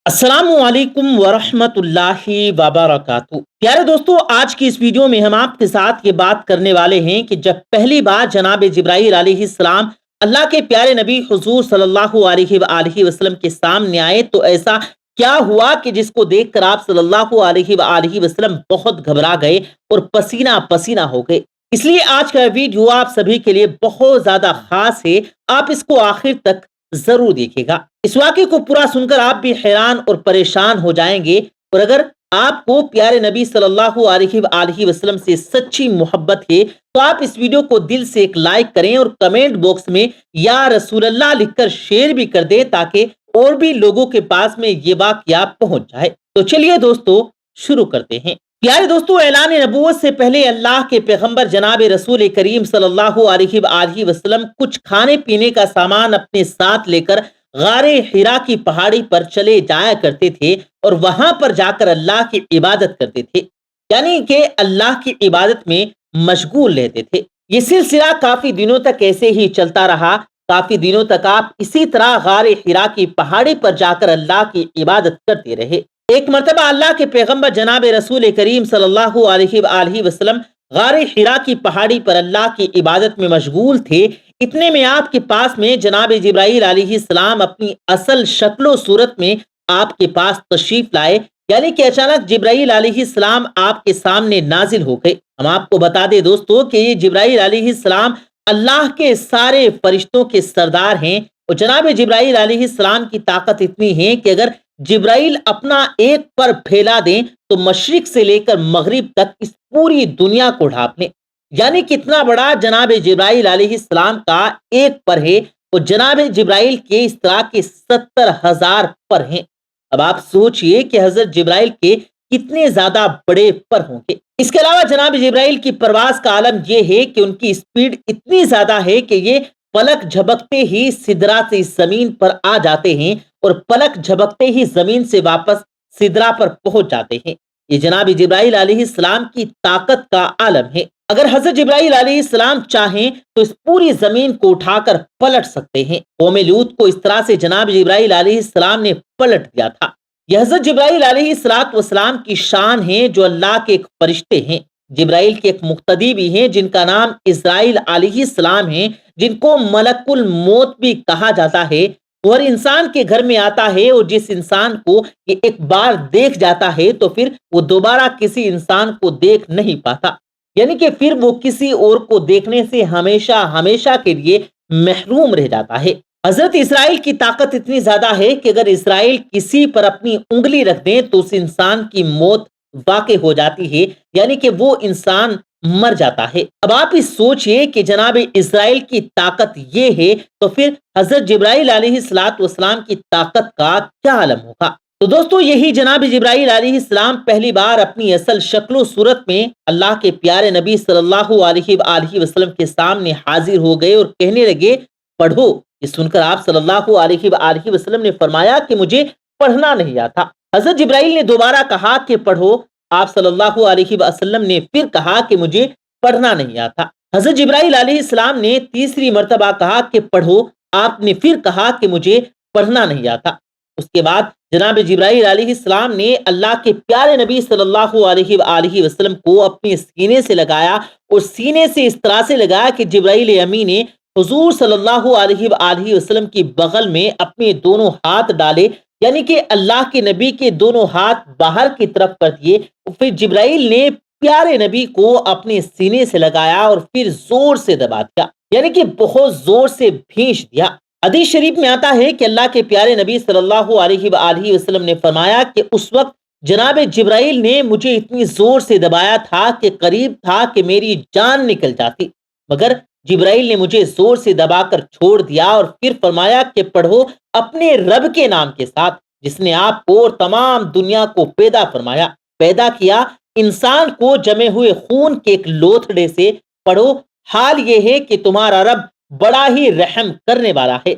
السلام علیکم ورحمۃ اللہ وبرکاتہ۔ پیارے دوستو، آج کی اس ویڈیو میں ہم آپ کے ساتھ یہ بات کرنے والے ہیں کہ جب پہلی بار جناب جبرائیل علیہ السلام اللہ کے پیارے نبی حضور صلی اللہ علیہ وآلہ وسلم کے سامنے آئے تو ایسا کیا ہوا کہ جس کو دیکھ کر آپ صلی اللہ علیہ وآلہ وسلم بہت گھبرا گئے اور پسینہ پسینہ ہو گئے۔ اس لیے آج کا ویڈیو آپ سبھی کے لیے بہت زیادہ خاص ہے، آپ اس کو آخر تک ضرور دیکھیے گا۔ اس واقعے کو پورا سن کر آپ بھی حیران اور پریشان ہو جائیں گے، اور اگر آپ کو پیارے نبی صلی اللہ علیہ وآلہ وسلم سے سچی محبت ہے تو آپ اس ویڈیو کو دل سے ایک لائک کریں اور کمنٹ باکس میں یا رسول اللہ لکھ کر شیئر بھی کر دیں تاکہ اور بھی لوگوں کے پاس میں یہ واقعہ پہنچ جائے۔ تو چلیے دوستو، شروع کرتے ہیں۔ پیارے دوستو، اعلان نبوت سے پہلے اللہ کے پیغمبر جناب رسول کریم صلی اللہ علیہ وآلہ وسلم کچھ کھانے پینے کا سامان اپنے ساتھ لے کر غار حرا کی پہاڑی پر چلے جایا کرتے تھے اور وہاں پر جا کر اللہ کی عبادت کرتے تھے، یعنی کہ اللہ کی عبادت میں مشغول رہتے تھے۔ یہ سلسلہ کافی دنوں تک ایسے ہی چلتا رہا۔ کافی دنوں تک آپ اسی طرح غار حرا کی پہاڑی پر جا کر اللہ کی عبادت کرتے رہے۔ ایک مرتبہ اللہ کے پیغمبر جناب رسول کریم صلی اللہ علیہ وآلہ وسلم غار حرا کی پہاڑی پر اللہ کی عبادت میں مشغول تھے۔ اتنے میں آپ کے پاس میں جناب جبرائیل علیہ السلام اپنی اصل شکل و صورت میں آپ کے پاس تشریف لائے، یعنی کہ اچانک جبرائیل علیہ السلام آپ کے سامنے نازل ہو گئے۔ ہم آپ کو بتا دیں دوستو کہ یہ جبرائیل علیہ السلام اللہ کے سارے فرشتوں کے سردار ہیں، اور جناب جبرائیل علیہ السلام کی طاقت اتنی ہے کہ اگر جبرائیل اپنا ایک پر پھیلا دیں تو مشرق سے لے کر مغرب تک اس پوری دنیا کو ڈھانپ لیں، یعنی کتنا بڑا جناب جبرائیل علیہ السلام کا ایک پر ہے، اور جناب جبرائیل کے اس طرح کے 70,000 پر ہیں۔ اب آپ سوچئے کہ حضرت جبرائیل کے کتنے زیادہ بڑے پر ہوں گے۔ اس کے علاوہ جناب جبرائیل کی پرواز کا عالم یہ ہے کہ ان کی سپیڈ اتنی زیادہ ہے کہ یہ پلک جھپکتے ہی سدرا سے زمین پر آ جاتے ہیں اور پلک جھپکتے ہی زمین سے واپس سدرا پر پہنچ جاتے ہیں۔ یہ جناب جبرائیل علیہ السلام کی طاقت کا عالم ہے۔ اگر حضرت جبرائیل علیہ السلام چاہیں تو اس پوری زمین کو اٹھا کر پلٹ سکتے ہیں۔ قوم لوط کو اس طرح سے جناب جبرائیل علیہ السلام نے پلٹ دیا تھا۔ یہ حضرت جبرائیل علیہ السلام کی شان ہے جو اللہ کے ایک فرشتے ہیں۔ جبرائیل کے ایک مقتدی بھی ہیں جن کا نام اسرائیل علیہ السلام ہے، جن کو ملک الموت بھی کہا جاتا ہے۔ وہ ہر انسان کے گھر میں آتا ہے، اور جس انسان کو یہ ایک بار دیکھ جاتا ہے تو پھر وہ دوبارہ کسی انسان کو دیکھ نہیں پاتا، یعنی کہ پھر وہ کسی اور کو دیکھنے سے ہمیشہ ہمیشہ کے لیے محروم رہ جاتا ہے۔ حضرت اسرائیل کی طاقت اتنی زیادہ ہے کہ اگر اسرائیل کسی پر اپنی انگلی رکھ دیں تو اس انسان کی موت واقع ہو جاتی ہے، یعنی کہ وہ انسان مر جاتا ہے۔ اب آپ اس سوچئے کہ جناب اسرائیل کی طاقت یہ ہے تو پھر حضرت جبرائیل علیہ السلام کی طاقت کا کیا عالم ہوگا۔ تو دوستو، یہی جناب جبرائیل علیہ السلام پہلی بار اپنی اصل شکل و صورت میں اللہ کے پیارے نبی صلی اللہ علیہ وآلہ وسلم کے سامنے حاضر ہو گئے اور کہنے لگے، پڑھو۔ یہ سن کر آپ صلی اللہ علیہ وآلہ وسلم نے فرمایا کہ مجھے پڑھنا نہیں آتا۔ حضرت جبرائیل نے دوبارہ کہا کہ پڑھو۔ آپ صلی اللہ علیہ وسلم نے پھر کہا کہ مجھے پڑھنا نہیں آتا۔ حضرت جبرائیل علیہ السلام نے تیسری مرتبہ کہا کہ پڑھو۔ آپ نے پھر کہا کہ مجھے پڑھنا نہیں آتا۔ اس کے بعد جناب جبرائیل علیہ السلام نے اللہ کے پیارے نبی صلی اللہ علیہ وآلہ وسلم کو اپنے سینے سے لگایا، اور سینے سے اس طرح سے لگایا کہ جبرائیل امی نے حضور صلی اللہ علیہ وآلہ وسلم کی بغل میں اپنے دونوں ہاتھ ڈالے، یعنی کہ اللہ کے نبی کے دونوں ہاتھ باہر کی طرف کر دیے۔ پھر جبرائیل نے پیارے نبی کو اپنے سینے سے لگایا اور پھر زور سے دبا دیا، یعنی کہ بہت زور سے بھینچ دیا۔ حدیث شریف میں آتا ہے کہ اللہ کے پیارے نبی صلی اللہ علیہ وآلہ وسلم نے فرمایا کہ اس وقت جناب جبرائیل نے مجھے اتنی زور سے دبایا تھا کہ قریب تھا کہ میری جان نکل جاتی، مگر جبرائیل نے مجھے زور سے دبا کر چھوڑ دیا، اور پھر فرمایا کہ پڑھو اپنے رب کے نام کے ساتھ جس نے آپ کو اور تمام دنیا کو پیدا کیا انسان کو جمے ہوئے خون کے ایک لوتھڑے سے۔ پڑھو، حال یہ ہے کہ تمہارا رب بڑا ہی رحم کرنے والا ہے۔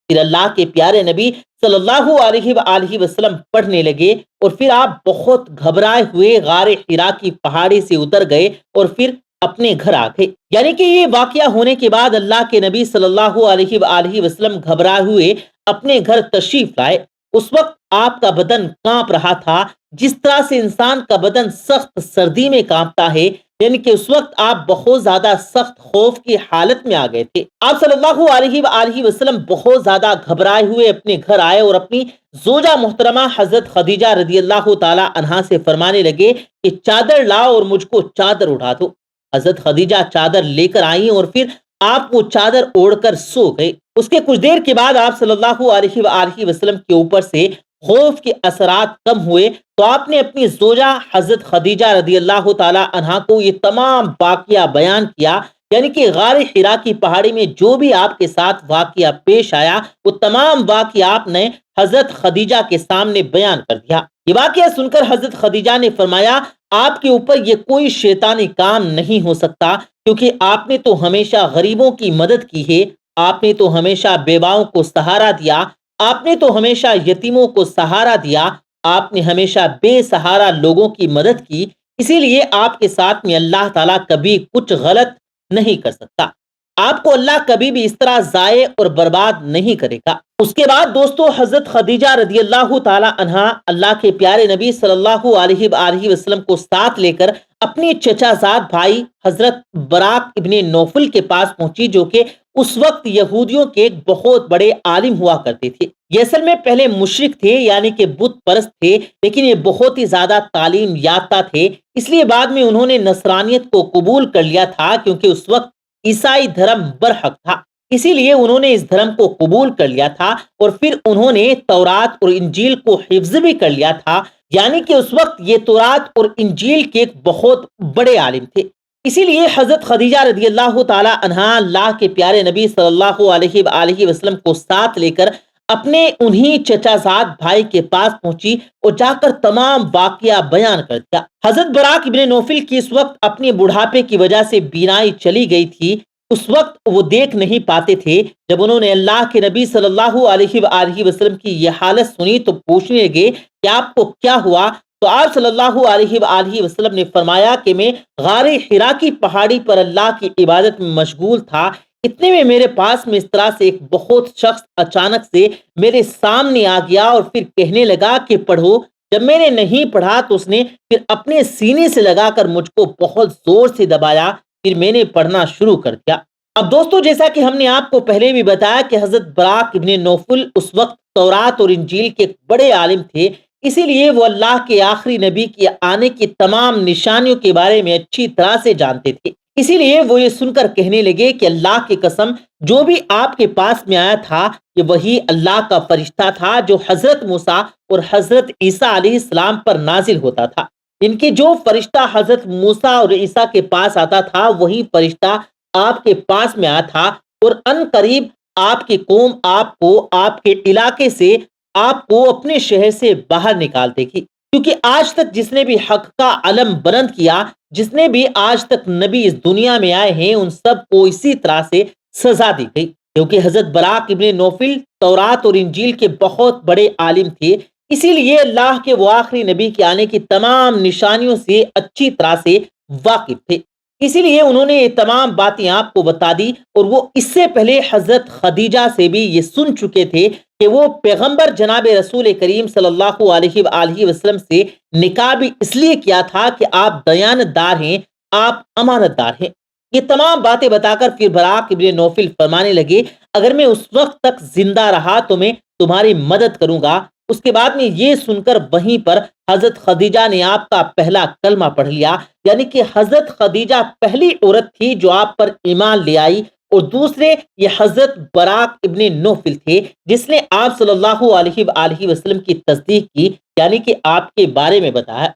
پھر اللہ کے پیارے نبی صلی اللہ علیہ وآلہ وسلم پڑھنے لگے، اور پھر آپ بہت گھبرائے ہوئے غار حرا کی پہاڑی سے اتر گئے اور پھر اپنے گھر آ گئے۔ یعنی کہ یہ واقعہ ہونے کے بعد اللہ کے نبی صلی اللہ علیہ وآلہ وسلم گھبرائے ہوئے اپنے گھر تشریف لائے۔ اس وقت آپ کا بدن کانپ رہا تھا جس طرح سے انسان کا بدن سخت سردی میں کانپتا ہے، یعنی کہ اس وقت آپ بہت زیادہ سخت خوف کی حالت میں آ گئے تھے۔ آپ صلی اللہ علیہ وآلہ وسلم بہت زیادہ گھبرائے ہوئے اپنے گھر آئے اور اپنی زوجہ محترمہ حضرت خدیجہ رضی اللہ تعالی عنہا سے فرمانے لگے کہ چادر لاؤ اور مجھ کو چادر اڑا دو۔ حضرت خدیجہ چادر لے کر آئیں اور پھر آپ وہ چادر اوڑھ کر سو گئے۔ اس کے کچھ دیر کے بعد آپ صلی اللہ علیہ وآلہ وسلم کے اوپر سے خوف کے اثرات کم ہوئے تو آپ نے اپنی زوجہ حضرت خدیجہ رضی اللہ تعالی عنہا کو یہ تمام واقعہ بیان کیا، یعنی کہ غار حرا کی پہاڑی میں جو بھی آپ کے ساتھ واقعہ پیش آیا وہ تمام واقعہ آپ نے حضرت خدیجہ کے سامنے بیان کر دیا۔ یہ واقعہ سن کر حضرت خدیجہ نے فرمایا آپ کے اوپر یہ کوئی شیطانی کام نہیں ہو سکتا، کیونکہ آپ نے تو ہمیشہ غریبوں کی مدد کی ہے، آپ نے تو ہمیشہ بیواؤں کو سہارا دیا، آپ نے تو ہمیشہ یتیموں کو سہارا دیا، آپ نے ہمیشہ بے سہارا لوگوں کی مدد کی، اسی لیے آپ کے ساتھ میں اللہ تعالیٰ کبھی کچھ غلط نہیں کر سکتا۔ آپ کو اللہ کبھی بھی اس طرح ضائع اور برباد نہیں کرے گا۔ اس کے بعد دوستو حضرت خدیجہ رضی اللہ تعالی عنہا اللہ کے پیارے نبی صلی اللہ علیہ وآلہ وسلم کو ساتھ لے کر اپنے چچا زاد بھائی حضرت براق ابن نوفل کے پاس پہنچی، جو کہ اس وقت یہودیوں کے ایک بہت بڑے عالم ہوا کرتے تھے۔ یہ اصل میں پہلے مشرک تھے، یعنی کہ بت پرست تھے، لیکن یہ بہت ہی زیادہ تعلیم یافتہ تھے، اس لیے بعد میں انہوں نے نصرانیت کو قبول کر لیا تھا، کیونکہ اس وقت عیسائی دھرم برحق تھا، اسی لیے انہوں نے اس دھرم کو قبول کر لیا تھا، اور پھر انہوں نے تورات اور انجیل کو حفظ بھی کر لیا تھا، یعنی کہ اس وقت یہ تورات اور انجیل کے ایک بہت بڑے عالم تھے۔ اسی لیے حضرت خدیجہ رضی اللہ تعالی عنہا اللہ کے پیارے نبی صلی اللہ علیہ وآلہ وسلم کو ساتھ لے کر اپنے انہی چچا زاد بھائی کے پاس پہنچی اور جا کر تمام واقعہ بیان کر دیا۔ حضرت براق ابن نوفل کی اس وقت اپنے بڑھاپے کی وجہ سے بینائی چلی گئی تھی، اس وقت وہ دیکھ نہیں پاتے تھے۔ جب انہوں نے اللہ کے نبی صلی اللہ علیہ وآلہ وسلم کی یہ حالت سنی تو پوچھنے لگے کہ آپ کو کیا ہوا؟ تو آپ صلی اللہ علیہ وآلہ وسلم نے فرمایا کہ میں غار حرا کی پہاڑی پر اللہ کی عبادت میں مشغول تھا، اتنے میں میرے پاس میں اس طرح سے ایک بہت شخص اچانک سے میرے سامنے آ گیا اور پھر کہنے لگا کہ پڑھو۔ جب میں نے نہیں پڑھا تو اس نے پھر اپنے سینے سے لگا کر مجھ کو بہت زور سے دبایا، پھر میں نے پڑھنا شروع کر دیا۔ اب دوستو جیسا کہ ہم نے آپ کو پہلے بھی بتایا کہ حضرت براق ابن نوفل اس وقت تورات اور انجیل کے بڑے عالم تھے، اسی لیے وہ اللہ کے آخری نبی کے آنے کی تمام نشانیوں کے بارے میں اچھی طرح سے جانتے تھے۔ اسی لیے وہ یہ سن کر کہنے لگے کہ اللہ کی قسم، جو بھی آپ کے پاس میں آیا تھا یہ وہی اللہ کا فرشتہ تھا جو حضرت موسیٰ اور حضرت عیسیٰ علیہ السلام پر نازل ہوتا تھا۔ ان کے جو فرشتہ حضرت موسیٰ اور عیسیٰ کے پاس آتا تھا وہی فرشتہ آپ کے پاس میں آیا تھا، اور ان قریب آپ کی قوم آپ کو آپ کے علاقے سے، آپ کو اپنے شہر سے باہر نکال دے گی، کیونکہ آج تک جس نے بھی حق کا علم بلند کیا، جس نے بھی آج تک نبی اس دنیا میں آئے ہیں، ان سب کو اسی طرح سے سزا دی گئی، کیونکہ حضرت براق ابن نوفل تورات اور انجیل کے بہت بڑے عالم تھے، اسی لیے اللہ کے وہ آخری نبی کے آنے کی تمام نشانیوں سے اچھی طرح سے واقف تھے، اسی لیے انہوں نے یہ تمام باتیں آپ کو بتا دی، اور وہ اس سے پہلے حضرت خدیجہ سے بھی یہ سن چکے تھے کہ وہ پیغمبر جناب رسول کریم صلی اللہ علیہ وآلہ وسلم سے نکاح بھی اس لیے کیا تھا کہ آپ دیانت دار ہیں، آپ امانت دار ہیں۔ یہ تمام باتیں بتا کر پھر براق ابن نوفل فرمانے لگے اگر میں اس وقت تک زندہ رہا تو میں تمہاری مدد کروں گا۔ اس کے بعد میں یہ سن کر وہیں پر حضرت خدیجہ نے آپ کا پہلا کلمہ پڑھ لیا، یعنی کہ حضرت خدیجہ پہلی عورت تھی جو آپ پر ایمان لے آئی، اور دوسرے یہ حضرت براق ابن نوفل تھے جس نے آپ صلی اللہ علیہ وآلہ وسلم کی تصدیق کی، یعنی کہ آپ کے بارے میں بتایا۔